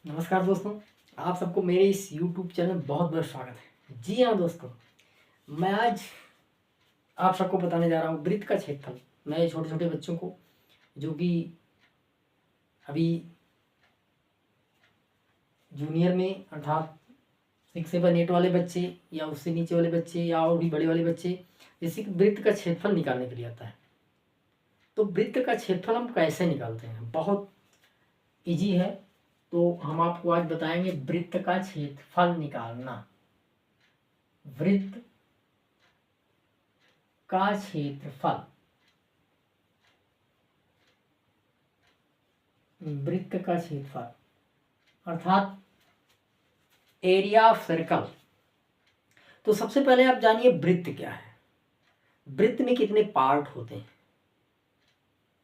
नमस्कार दोस्तों, आप सबको मेरे इस YouTube चैनल में बहुत बहुत स्वागत है। जी हाँ दोस्तों, मैं आज आप सबको बताने जा रहा हूँ वृत्त का क्षेत्रफल। मैं छोटे छोटे बच्चों को जो कि अभी जूनियर में अर्थात 6 7 8 वाले बच्चे या उससे नीचे वाले बच्चे या और भी बड़े वाले बच्चे जैसे कि वृत्त का क्षेत्रफल निकालने के लिए आता है। तो वृत्त का क्षेत्रफल हम कैसे निकालते हैं, बहुत ईजी है। तो हम आपको आज बताएंगे वृत्त का क्षेत्रफल निकालना। वृत्त का क्षेत्रफल, वृत्त का क्षेत्रफल अर्थात एरिया ऑफ सर्कल। तो सबसे पहले आप जानिए वृत्त क्या है, वृत्त में कितने पार्ट होते हैं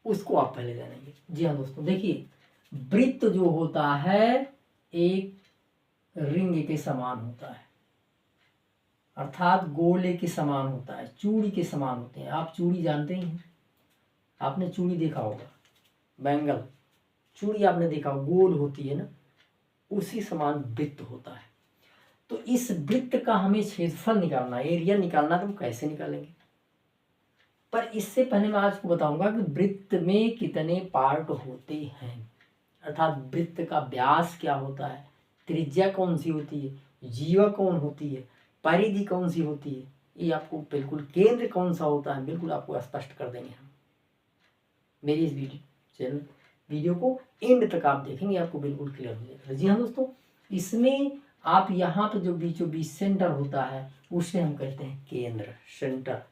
उसको आप पहले जानेंगे। जी हाँ दोस्तों, देखिए वृत्त जो होता है एक रिंग के समान होता है, अर्थात गोले के समान होता है, चूड़ी के समान होते हैं। आप चूड़ी जानते ही हैं, आपने चूड़ी देखा होगा, बैंगल चूड़ी आपने देखा होगा, गोल होती है ना, उसी समान वृत्त होता है। तो इस वृत्त का हमें क्षेत्रफल निकालना, एरिया निकालना, तो हम कैसे निकालेंगे। पर इससे पहले मैं आपको बताऊंगा कि वृत्त में कितने पार्ट होते हैं, अर्थात वृत्त का व्यास क्या होता है, त्रिज्या कौन सी होती है, जीवा कौन होती है, परिधि कौन सी होती है, ये आपको बिल्कुल, केंद्र कौन सा होता है, बिल्कुल आपको स्पष्ट कर देंगे हम। मेरी इस वीडियो को एंड तक आप देखेंगे, आपको बिल्कुल क्लियर हो जाएगा। जी हाँ दोस्तों, इसमें आप यहाँ पे जो बीचों बीच सेंटर होता है उसे हम कहते हैं केंद्र, सेंटर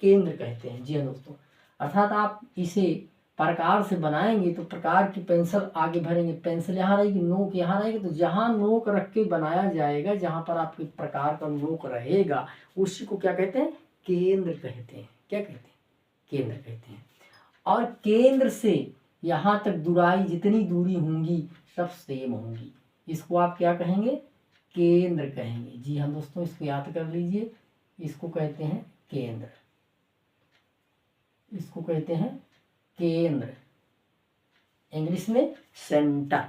केंद्र कहते हैं। जी हाँ दोस्तों, अर्थात आप इसे प्रकार से बनाएंगे तो प्रकार की पेंसिल आगे भरेंगे, पेंसिल यहाँ रहेगी, नोक यहाँ रहेगी, तो जहाँ नोक रख के बनाया जाएगा, जहाँ पर आपके प्रकार का नोक रहेगा उसी को क्या कहते हैं, केंद्र कहते हैं। क्या कहते हैं, केंद्र कहते हैं। और केंद्र से यहाँ तक दूराई, जितनी दूरी होंगी सब सेम होंगी, इसको आप क्या कहेंगे, केंद्र कहेंगे। जी हाँ दोस्तों, इसको याद कर लीजिए, इसको कहते हैं केंद्र, इसको कहते हैं केंद्र, इंग्लिश में सेंटर।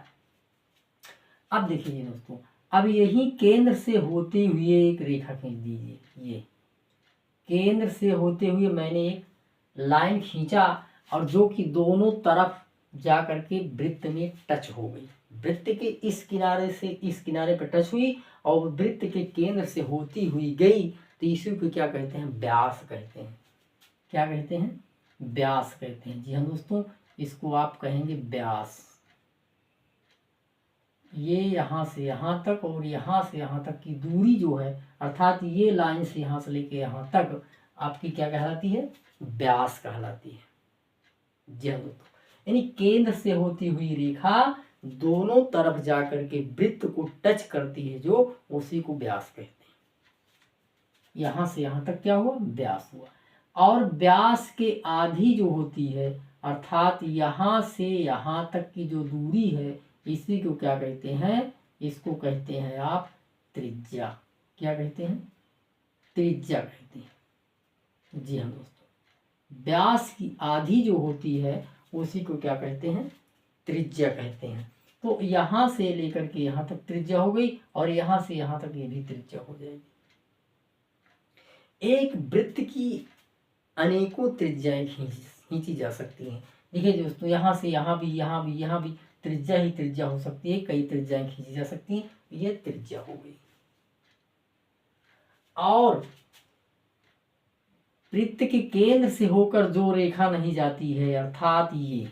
अब देखिए दोस्तों, अब यही केंद्र से होते हुए एक रेखा खींच दीजिए। ये केंद्र से होते हुए मैंने एक लाइन खींचा और जो कि दोनों तरफ जा करके वृत्त में टच हो गई, वृत्त के इस किनारे से इस किनारे पर टच हुई और वृत्त के केंद्र से होती हुई गई, तो इसी को क्या कहते हैं, व्यास कहते हैं। क्या कहते हैं, व्यास कहते हैं। जी हाँ दोस्तों, इसको आप कहेंगे व्यास। ये यहाँ से यहाँ तक और यहाँ से यहाँ तक की दूरी जो है, अर्थात ये लाइन से यहाँ से लेके यहाँ तक आपकी क्या कहलाती है, व्यास कहलाती है। जी हाँ दोस्तों, यानी केंद्र से होती हुई रेखा दोनों तरफ जाकर के वृत्त को टच करती है, जो उसी को व्यास कहते हैं। यहाँ से यहाँ तक क्या हुआ, व्यास हुआ। और व्यास के आधी जो होती है, अर्थात यहाँ से यहाँ तक की जो दूरी है, इसी को क्या कहते हैं, इसको कहते हैं आप त्रिज्या। क्या कहते हैं, त्रिज्या कहते हैं। जी हाँ दोस्तों, व्यास की आधी जो होती है उसी को क्या कहते हैं, त्रिज्या कहते हैं। तो यहाँ से लेकर के यहाँ तक त्रिज्या हो गई और यहाँ से यहाँ तक ये भी त्रिज्या हो जाएगी। एक वृत्त की अनेकों त्रिज्याएं खींची जा सकती हैं। देखिए दोस्तों, यहाँ से यहाँ भी, यहाँ भी, यहाँ भी त्रिज्या ही त्रिज्या हो सकती है, कई त्रिज्याएं खींची जा सकती हैं, ये त्रिज्या हो गई। और वृत्त के केंद्र से होकर जो रेखा नहीं जाती है, अर्थात ये,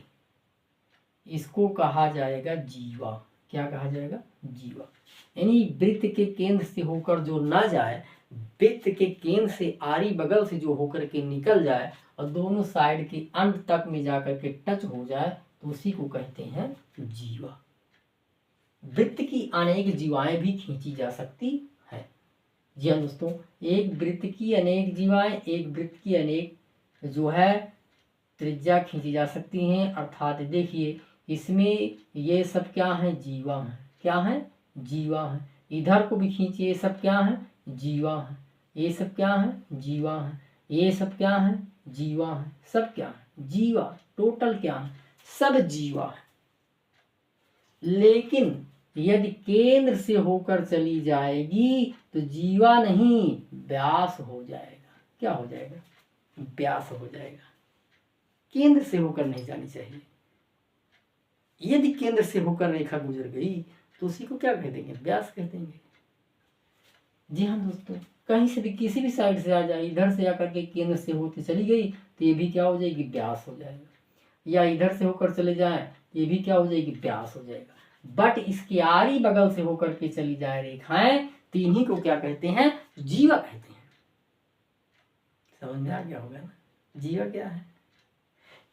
इसको कहा जाएगा जीवा। क्या कहा जाएगा, जीवा। यानी वृत्त के केंद्र से होकर जो ना जाए, वृत्त के केंद्र से आरी बगल से जो होकर के निकल जाए और दोनों साइड के अंत तक में जाकर के टच हो जाए, तो उसी को कहते हैं जीवा। वृत्त की अनेक जीवाएं भी खींची जा सकती है। जी हाँ दोस्तों, एक वृत्त की अनेक जीवाएं, एक वृत्त की अनेक जो है त्रिज्या खींची जा सकती हैं। अर्थात देखिए, इसमें ये सब क्या है, जीवा है। क्या है, जीवा है। इधर को भी खींचिए, ये सब क्या है, जीवा है। ये सब क्या है, जीवा है। ये सब क्या है, जीवा है। सब क्या है, जीवा। टोटल क्या है, सब जीवा है। लेकिन यदि केंद्र से होकर चली जाएगी तो जीवा नहीं व्यास हो जाएगा। क्या हो जाएगा? व्यास हो जाएगा। केंद्र से होकर नहीं जानी चाहिए। यदि केंद्र से होकर रेखा गुजर गई तो उसी को क्या कह देंगे? व्यास कह देंगे। जी हाँ दोस्तों, कहीं से भी किसी भी साइड से आ जाए, इधर से आकर के केंद्र से होती चली गई तो ये भी क्या हो जाएगी? व्यास हो जाएगा। या इधर से होकर चले जाए ये भी क्या हो जाएगी? व्यास हो जाएगा। बट इसके आरी बगल से होकर के चली जाए रेखाएं तो इन्हीं को क्या कहते हैं? जीवा कहते हैं। समझ में आ गया होगा ना? जीवा क्या है?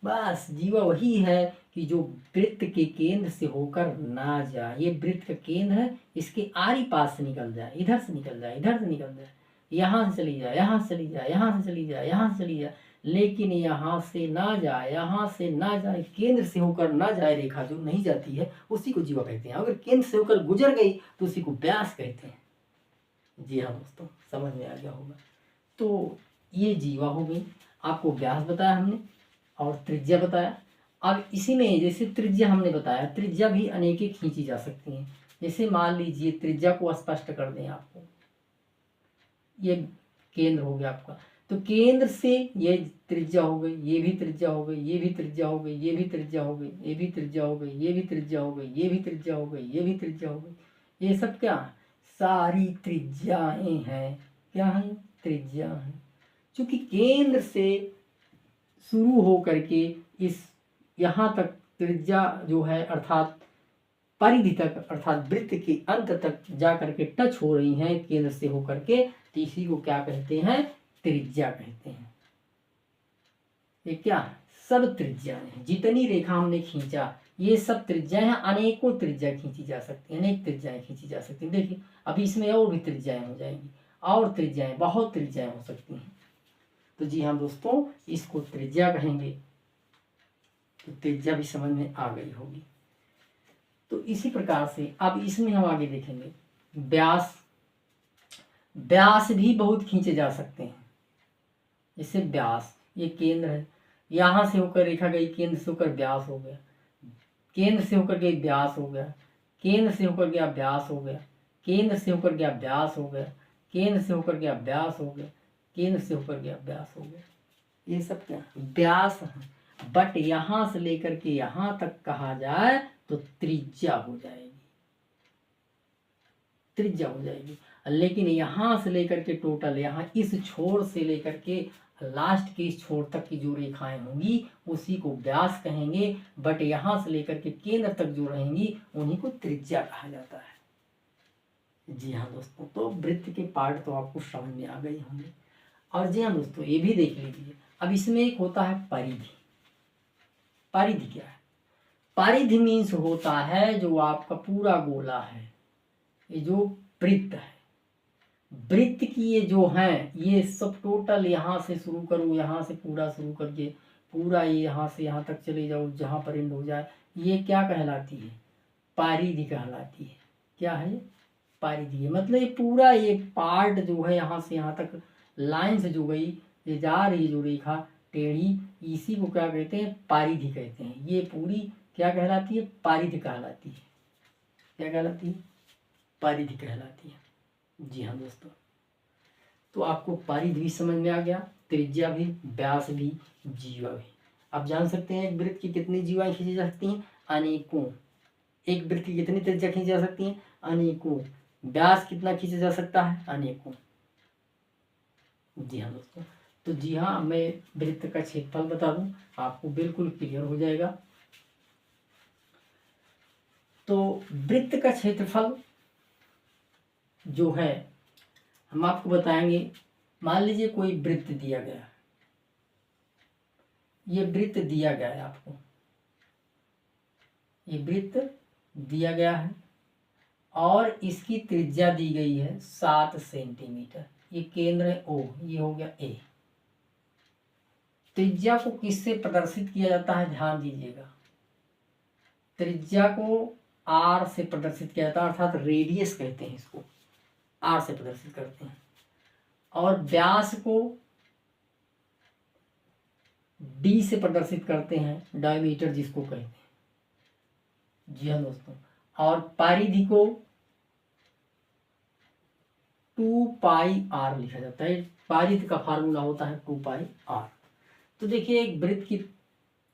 बस जीवा वही है कि जो वृत्त के केंद्र से होकर ना जाए। ये वृत्त का केंद्र है, इसके आरी पास से निकल जाए, इधर से निकल जाए, इधर से निकल जाए, यहाँ से चली जाए, यहाँ से चली जाए, यहाँ से चली जाए, यहाँ से चली जाए, लेकिन यहाँ से ना जाए, यहाँ से ना जाए, केंद्र से होकर ना जाए रेखा जो नहीं जाती है उसी को जीवा कहते हैं। अगर केंद्र से होकर गुजर गई तो उसी को व्यास कहते हैं। जी हाँ दोस्तों, समझ में आ गया होगा। तो ये जीवा हो गई। आपको व्यास बताया हमने और त्रिज्या बताया। अब इसी में जैसे त्रिज्या हमने बताया, त्रिज्या भी अनेकें खींची जा सकती हैं। जैसे मान लीजिए त्रिज्या को स्पष्ट कर दें आपको, ये केंद्र हो गया आपका, तो केंद्र से ये त्रिज्या हो गई, ये भी त्रिज्या हो गई, ये भी त्रिज्या हो गई, ये भी त्रिज्या हो गई, ये भी त्रिज्या हो गई, ये भी त्रिज्या हो गई, ये भी त्रिज्या हो गई, ये भी त्रिज्या हो गई। ये सब क्या? सारी त्रिज्याएं हैं। क्या है? त्रिज्या है। क्योंकि केंद्र से शुरू हो करके इस यहाँ तक त्रिज्या जो है अर्थात परिधि तक अर्थात वृत्त के अंत तक जा करके टच हो रही हैं केंद्र से होकर के, तो इसी को क्या कहते हैं? त्रिज्या कहते हैं। ये क्या? सब त्रिज्या हैं। जितनी रेखा हमने खींचा ये सब त्रिज्याएं हैं। अनेकों त्रिज्या खींची जा सकती हैं, अनेक त्रिज्याएं खींची जा सकती हैं। देखिए अभी इसमें और भी त्रिज्याएं हो जाएंगी, और त्रिज्याएं, बहुत त्रिज्याएं हो सकती हैं। तो जी हाँ दोस्तों, इसको त्रिज्या कहेंगे। तो त्रिज्या भी समझ में आ गई होगी। तो इसी प्रकार से अब इसमें हम आगे देखेंगे व्यास। व्यास भी बहुत खींचे जा सकते हैं। जैसे व्यास, ये केंद्र है, यहाँ से होकर रेखा गई, केंद्र से होकर व्यास हो गया, केंद्र से होकर गई व्यास हो गया, केंद्र से होकर गया व्यास हो गया, केंद्र से होकर गया व्यास हो गया, केंद्र से होकर गया व्यास हो गया, केंद्र से होकर गया व्यास हो गया। ये सब क्या? व्यास है। बट यहाँ से लेकर के यहाँ तक कहा जाए तो त्रिज्या हो जाएगी, त्रिज्या हो जाएगी। लेकिन यहाँ से लेकर के टोटल यहाँ इस छोर से लेकर के लास्ट के इस छोर तक की जो रेखाएं होंगी उसी को व्यास कहेंगे। बट यहाँ से लेकर के केंद्र तक जो रहेंगी उन्हीं को त्रिज्या कहा जाता है। जी हाँ दोस्तों, तो वृत्त के पार्ट तो आपको समझ में आ गए होंगे। और जी हाँ दोस्तों, ये भी देख लीजिए, अब इसमें एक होता है परिधि। परिधि क्या है? परिधि मीन्स होता है जो आपका पूरा गोला है, ये जो वृत्त है, वृत्त की ये जो हैं ये सब टोटल यहाँ से शुरू करो, यहाँ से पूरा शुरू करके पूरा ये यहाँ से यहाँ तक चले जाओ, जहाँ पर एंड हो जाए, ये क्या कहलाती है? परिधि कहलाती है। क्या है? परिधि है। मतलब ये पूरा ये पार्ट जो है यहाँ से यहाँ तक लाइन से जो गई, ये जा रही जो रेखा टेढ़ी, इसी को क्या कहते हैं? परिधि कहते हैं। ये पूरी क्या कहलाती है? परिधि कहलाती है। क्या कहलाती है? परिधि कहलाती है। जी हाँ दोस्तों, तो आपको परिधि भी समझ में आ गया, त्रिज्या भी, व्यास भी, जीवा भी। आप जान सकते हैं एक वृत्त की कितनी जीवाएं खींची जा सकती हैं? अनेकों। एक वृत्त की कितनी त्रिज्या खींची जा सकती है? अनेकों। व्यास कितना खींचा जा सकता है? अनेकों। जी हाँ दोस्तों, तो जी हाँ, मैं वृत्त का क्षेत्रफल बता दूं, आपको बिल्कुल क्लियर हो जाएगा। तो वृत्त का क्षेत्रफल जो है हम आपको बताएंगे। मान लीजिए कोई वृत्त दिया गया, ये वृत्त दिया गया है आपको, ये वृत्त दिया गया है और इसकी त्रिज्या दी गई है 7 सेंटीमीटर। ये केंद्र है O, ये हो गया A। त्रिज्या को किससे प्रदर्शित किया जाता है? ध्यान दीजिएगा, त्रिज्या को R से प्रदर्शित किया जाता है, अर्थात रेडियस कहते हैं इसको, R से प्रदर्शित करते हैं। और व्यास को D से प्रदर्शित करते हैं, डायमीटर जिसको कहते हैं। जी हाँ दोस्तों, और परिधि को 2πr लिखा जाता है। परिधि का फार्मूला होता है 2πr। तो देखिए एक वृत्त की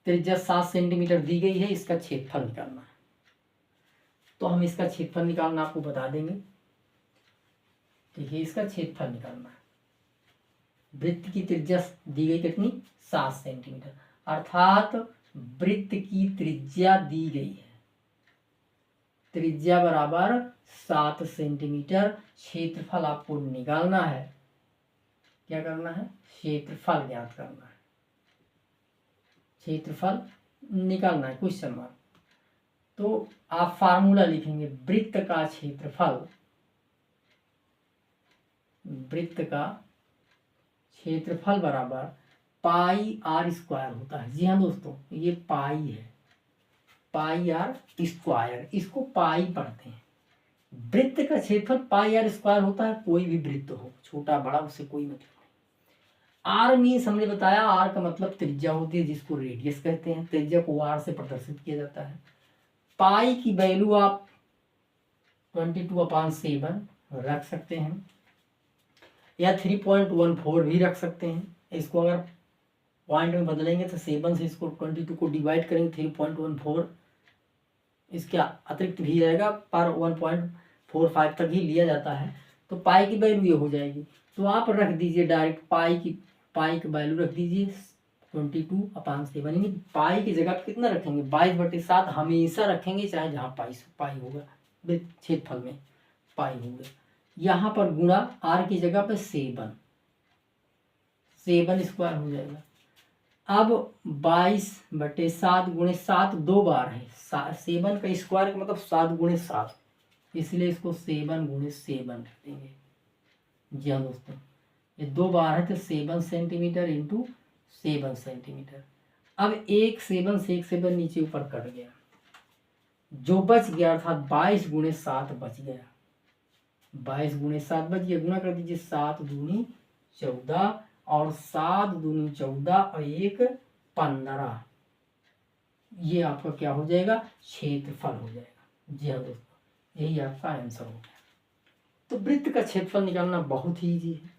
त्रिज्या 7 सेंटीमीटर दी गई है, इसका क्षेत्रफल निकालना है। तो हम इसका क्षेत्रफल निकालना आपको बता देंगे। देखिए इसका क्षेत्रफल निकालना है। वृत्त की त्रिज्या दी गई कितनी, 7 सेंटीमीटर, अर्थात वृत्त की त्रिज्या दी गई है, त्रिज्या बराबर 7 सेंटीमीटर। क्षेत्रफल आपको निकालना है। क्या करना है, क्षेत्रफल ज्ञात करना है, क्षेत्रफल निकालना है, क्वेश्चन मार्क। तो आप फार्मूला लिखेंगे, वृत्त का क्षेत्रफल, वृत्त का क्षेत्रफल बराबर πr² होता है। जी हाँ दोस्तों, ये पाई है, πr², इसको पाई पढ़ते हैं। वृत्त का क्षेत्रफल πr² होता है, कोई भी वृत्त हो, छोटा बड़ा, उससे कोई मतलब नहीं। आर मीन्स हमने बताया, आर का मतलब त्रिज्या होती है, जिसको रेडियस कहते हैं। त्रिज्या को आर से प्रदर्शित किया जाता है। पाई की वैल्यू आप 22/7 रख सकते हैं, या 3.14 भी रख सकते हैं। इसको अगर पॉइंट में बदलेंगे तो 7 से इसको 22 को डिवाइड करेंगे, 3.14 इसके अतिरिक्त भी रहेगा, पर 1.45 तक ही लिया जाता है। तो पाई की वैल्यू ये हो जाएगी। तो आप रख दीजिए डायरेक्ट पाई की वैल्यू रख दीजिए 22/7, यानी पाई की जगह कितना रखेंगे, 22/7 हमेशा रखेंगे, चाहे जहाँ पाई होगा, क्षेत्रफल में पाई होगा। यहाँ पर गुणा आर की जगह पे 7 हो जाएगा। अब 22/7 गुणे 7 2 बार है, 7 का स्क्वायर का मतलब 7 गुणे 7, इसलिए इसको 7 गुणे 7 रख देंगे। जी हाँ दोस्तों, ये 2 बार है तो 7 सेंटीमीटर इंटू 7 सेंटीमीटर। अब एक 7 से एक 7 नीचे ऊपर कट गया, जो बच गया अर्थात 22 गुणे 7 बच गया, 22 गुणे 7 बच गया। गुणा कर दीजिए, 7 दूनी 14 और 7 दूनी 14 और 1 15, ये आपका क्या हो जाएगा, क्षेत्रफल हो जाएगा। जी हाँ दोस्तों, यही आपका आंसर हो गया। तो वृत्त का क्षेत्रफल निकालना बहुत ही ईजी है।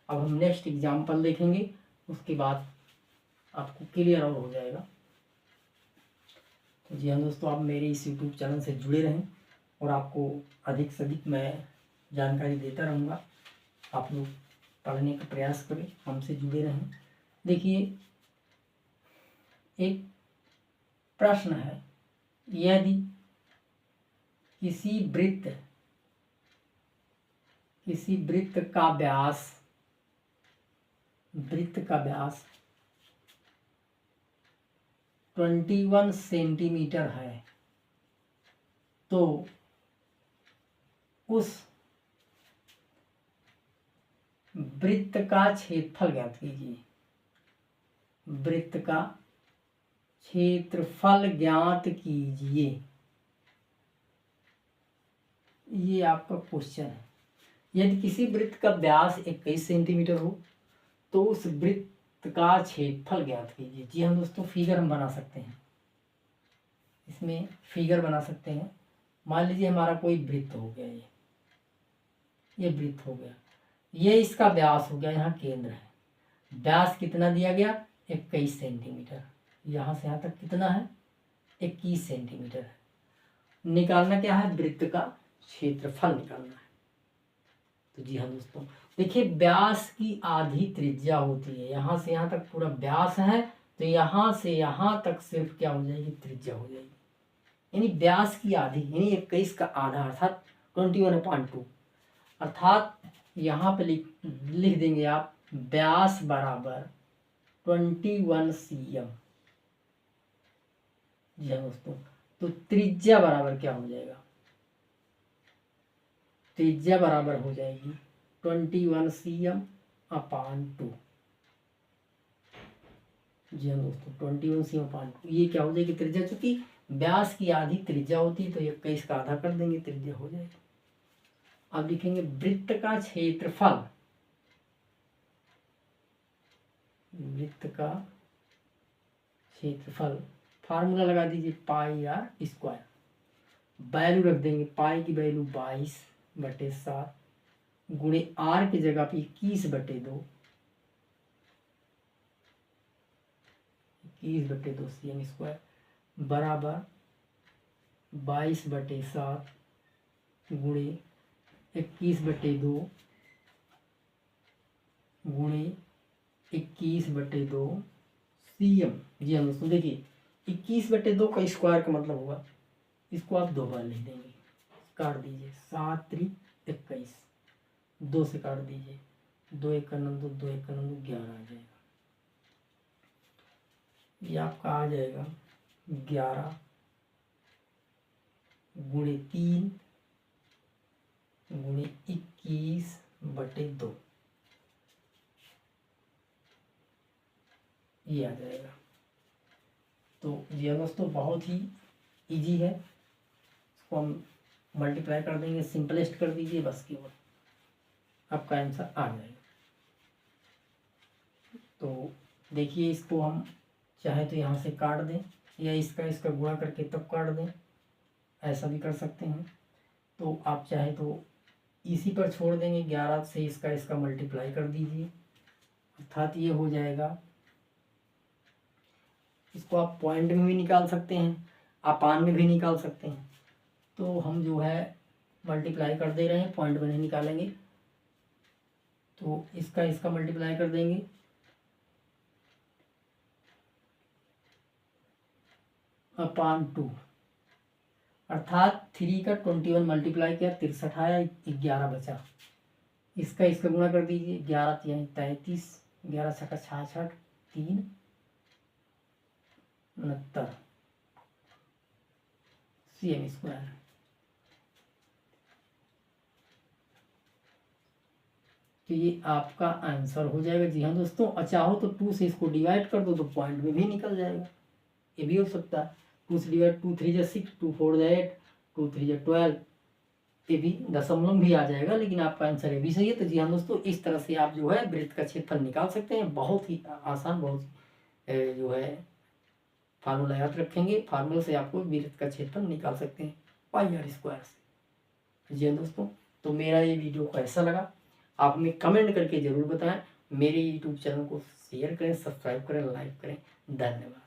अब हम नेक्स्ट एग्जाम्पल देखेंगे, उसके बाद आपको क्लियर और हो जाएगा। तो जी हाँ दोस्तों, आप मेरे इस यूट्यूब चैनल से जुड़े रहें और आपको अधिक से अधिक मैं जानकारी देता रहूँगा। आप लोग पढ़ने का प्रयास करें, हमसे जुड़े रहें। देखिए एक प्रश्न है, यदि किसी वृत्त का व्यास 21 सेंटीमीटर है, तो उस वृत्त का क्षेत्रफल ज्ञात कीजिए। वृत्त का क्षेत्रफल ज्ञात कीजिए, ये आपका क्वेश्चन है। यदि किसी वृत्त का व्यास 21 सेंटीमीटर हो, तो उस वृत्त का क्षेत्रफल ज्ञात कीजिए। जी हाँ दोस्तों, फिगर हम बना सकते हैं, इसमें फिगर बना सकते हैं। मान लीजिए हमारा कोई वृत्त हो गया, ये वृत्त हो गया, ये इसका व्यास हो गया, यहाँ केंद्र है। व्यास कितना दिया गया, 21 सेंटीमीटर। यहाँ से यहाँ तक कितना है, 21 सेंटीमीटर है। निकालना क्या है, वृत्त का क्षेत्रफल निकालना है। तो जी हाँ दोस्तों, देखिए व्यास की आधी त्रिज्या होती है, यहाँ से यहाँ तक पूरा व्यास है, तो यहाँ से यहाँ तक सिर्फ क्या हो जाएगी, त्रिज्या हो जाएगी। यानी व्यास की आधी, यानी 21 का आधा अर्थात 21/2, अर्थात यहाँ पे लिख देंगे आप, व्यास बराबर 21 cm। जी हाँ दोस्तों, तो त्रिज्या बराबर क्या हो जाएगा, त्रिज्या बराबर हो जाएगी 21 cm/2। जी हाँ दोस्तों, 21 cm/2, ये क्या हो जाएगी त्रिज्या, चूंकि व्यास की आधी त्रिज्या होती है, तो 21 का आधा कर देंगे, त्रिज्या हो जाएगी। अब लिखेंगे वृत्त का क्षेत्रफल, वृत्त का क्षेत्रफल, फार्मूला लगा दीजिए πr²। वैल्यू रख देंगे, पाई की वैल्यू 22/7 गुणे आर की जगह पे 21/2, 21/2 cm स्क्वायर बराबर 22/7 गुणे 21/2 गुणे 21/2 cm। जी हाँ दोस्तों, देखिए 21/2 का स्क्वायर का मतलब होगा, इसको आप 2 बार लिख देंगे, काट दीजिए, 7 3 21, 2 से काट दीजिए, 2 1 9 2 1 9 11 आ जाएगा। ये आपका आ जाएगा 11 गुणे 3 गुणे 21/2, ये आ जाएगा। तो ये दोस्तों बहुत ही इजी है, इसको हम मल्टीप्लाई कर देंगे, सिंपलेस्ट कर दीजिए बस, केवल आपका आंसर आ जाएगा। तो देखिए, इसको हम चाहे तो यहाँ से काट दें या इसका गुणा करके तब काट दें, ऐसा भी कर सकते हैं। तो आप चाहे तो इसी पर छोड़ देंगे, 11 से इसका मल्टीप्लाई कर दीजिए, अर्थात ये हो जाएगा। इसको आप पॉइंट में भी निकाल सकते हैं, अपान में भी निकाल सकते हैं। तो हम जो है मल्टीप्लाई कर दे रहे हैं, पॉइंट में नहीं निकालेंगे। तो इसका मल्टीप्लाई कर देंगे, अपान 2, अर्थात 3 का 21 मल्टीप्लाई किया 63 आया, 11 बचा। इसका गुणा कर दीजिए, 11 3 33, 11 6 66, 3 69 cm स्क्वायर। तो ये आपका आंसर हो जाएगा। जी हाँ दोस्तों, चाहो तो 2 से इसको डिवाइड कर दो तो पॉइंट में भी निकल जाएगा, ये भी हो सकता है। 2 से डिवाइड, 2 3 6, 2 4 8, 2 3 12, ये भी दशमलव भी आ जाएगा, लेकिन आपका आंसर ये भी सही है। तो जी हाँ दोस्तों, इस तरह से आप जो है वृत्त का क्षेत्रफल निकाल सकते हैं, बहुत ही आसान, बहुत जो है फार्मूला याद रखेंगे, फार्मूला से आपको वृत्त का क्षेत्रफल निकाल सकते हैं πr² से। जी हाँ दोस्तों, तो मेरा ये वीडियो कैसा लगा आप हमें कमेंट करके ज़रूर बताएं। मेरे यूट्यूब चैनल को शेयर करें, सब्सक्राइब करें, लाइक करें। धन्यवाद।